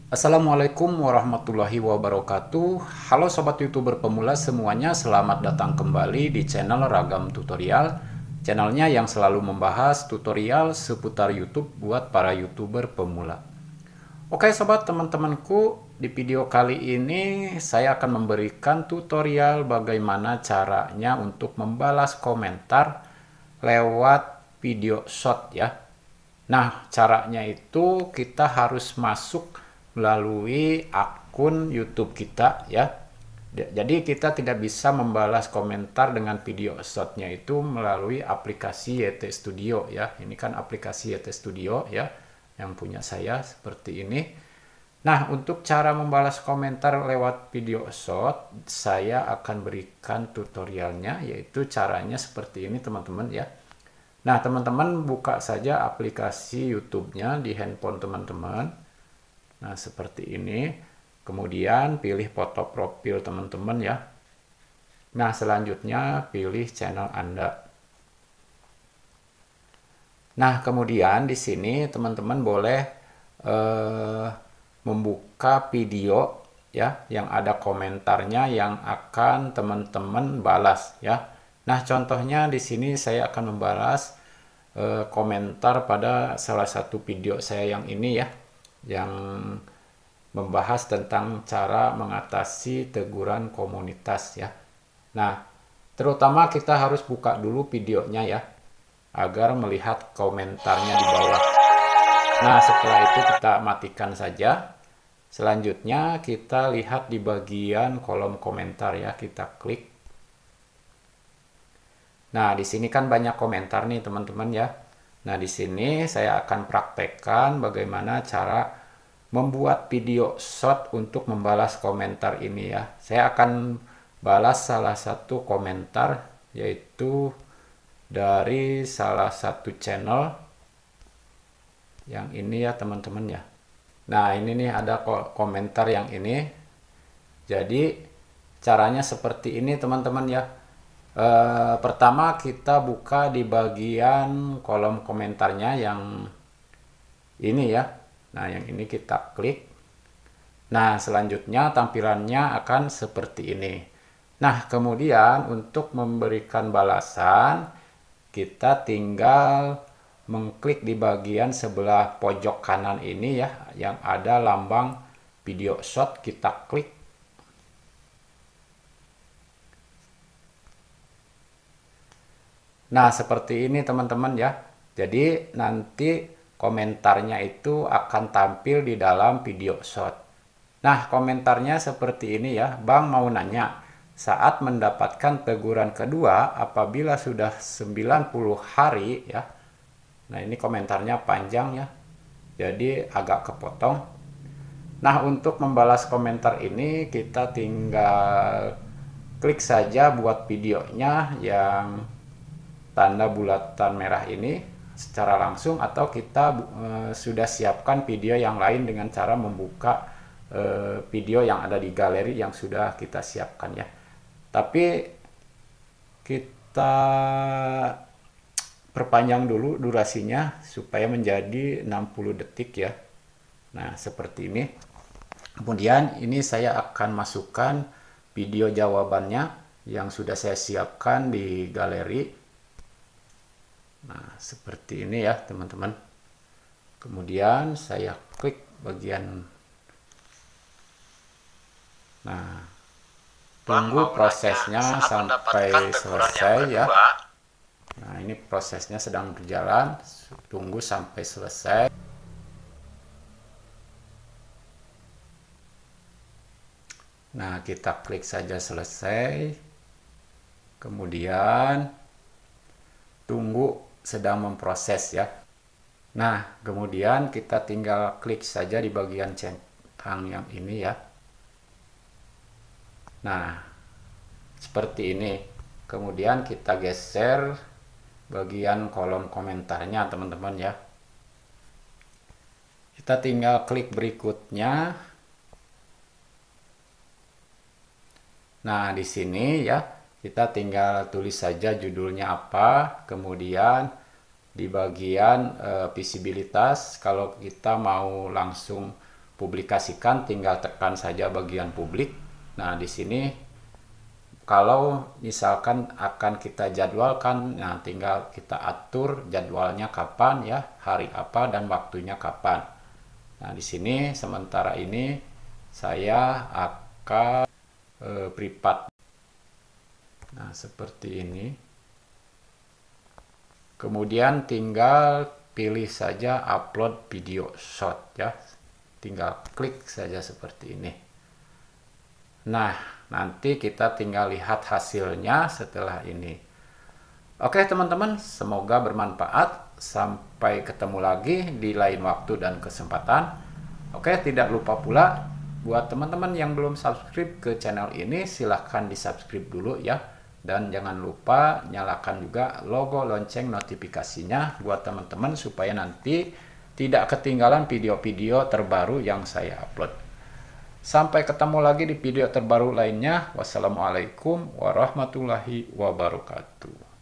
Assalamualaikum warahmatullahi wabarakatuh. Halo sobat YouTuber pemula semuanya, selamat datang kembali di channel Ragam Tutorial. Channelnya yang selalu membahas tutorial seputar YouTube buat para YouTuber pemula. Oke sobat, teman-temanku, di video kali ini saya akan memberikan tutorial bagaimana caranya untuk membalas komentar lewat video short ya. Nah, caranya itu kita harus masuk melalui akun YouTube kita ya. Jadi kita tidak bisa membalas komentar dengan video shotnya itu melalui aplikasi YT Studio ya. Ini kan aplikasi YT Studio ya, yang punya saya seperti ini. Nah, untuk cara membalas komentar lewat video shot, saya akan berikan tutorialnya, yaitu caranya seperti ini teman-teman ya. Nah, teman-teman buka saja aplikasi YouTube-nya di handphone teman-teman. Nah, seperti ini. Kemudian pilih foto profil teman-teman ya. Nah, selanjutnya pilih channel Anda. Nah, kemudian di sini teman-teman boleh membuka video ya yang ada komentarnya yang akan teman-teman balas ya. Nah, contohnya di sini saya akan membalas komentar pada salah satu video saya yang ini ya, yang membahas tentang cara mengatasi teguran komunitas ya. Nah, terutama kita harus buka dulu videonya ya, agar melihat komentarnya di bawah. Nah, setelah itu kita matikan saja. Selanjutnya kita lihat di bagian kolom komentar ya, kita klik. Nah, di sini kan banyak komentar nih teman-teman ya. Nah, di sini saya akan praktekkan bagaimana cara membuat video short untuk membalas komentar ini ya. Saya akan balas salah satu komentar, yaitu dari salah satu channel yang ini ya teman-teman ya. Nah, ini nih ada komentar yang ini. Jadi caranya seperti ini teman-teman ya. Pertama kita buka di bagian kolom komentarnya yang ini ya. Nah, yang ini kita klik. Nah, selanjutnya tampilannya akan seperti ini. Nah, kemudian untuk memberikan balasan, kita tinggal mengklik di bagian sebelah pojok kanan ini ya, yang ada lambang video shot, kita klik. Nah, seperti ini teman-teman ya. Jadi nanti komentarnya itu akan tampil di dalam video shot. Nah, komentarnya seperti ini ya. Bang mau nanya, saat mendapatkan teguran kedua apabila sudah 90 hari ya. Nah, ini komentarnya panjang ya. Jadi agak kepotong. Nah, untuk membalas komentar ini kita tinggal klik saja buat videonya yang tanda bulatan merah ini secara langsung, atau kita sudah siapkan video yang lain dengan cara membuka video yang ada di galeri yang sudah kita siapkan ya. Tapi kita perpanjang dulu durasinya supaya menjadi 60 detik ya. Nah, seperti ini. Kemudian ini saya akan masukkan video jawabannya yang sudah saya siapkan di galeri. Nah, seperti ini ya teman-teman. Kemudian saya klik bagian. Nah, tunggu prosesnya sampai selesai ya. Nah, ini prosesnya sedang berjalan. Tunggu sampai selesai. Nah, kita klik saja selesai. Kemudian tunggu, sedang memproses ya. Nah, kemudian kita tinggal klik saja di bagian centang yang ini ya. Nah, seperti ini. Kemudian kita geser bagian kolom komentarnya teman-teman ya. Kita tinggal klik berikutnya. Nah, di sini ya kita tinggal tulis saja judulnya apa, kemudian di bagian visibilitas kalau kita mau langsung publikasikan, tinggal tekan saja bagian publik. Nah, di sini kalau misalkan akan kita jadwalkan, nah tinggal kita atur jadwalnya kapan ya, hari apa dan waktunya kapan. Nah, di sini sementara ini saya akan privat. Nah, seperti ini. Kemudian tinggal pilih saja upload video short ya. Tinggal klik saja seperti ini. Nah, nanti kita tinggal lihat hasilnya setelah ini. Oke teman-teman, semoga bermanfaat. Sampai ketemu lagi di lain waktu dan kesempatan. Oke, tidak lupa pula buat teman-teman yang belum subscribe ke channel ini, silahkan di subscribe dulu ya. Dan jangan lupa nyalakan juga logo lonceng notifikasinya buat teman-teman supaya nanti tidak ketinggalan video-video terbaru yang saya upload. Sampai ketemu lagi di video terbaru lainnya. Wassalamualaikum warahmatullahi wabarakatuh.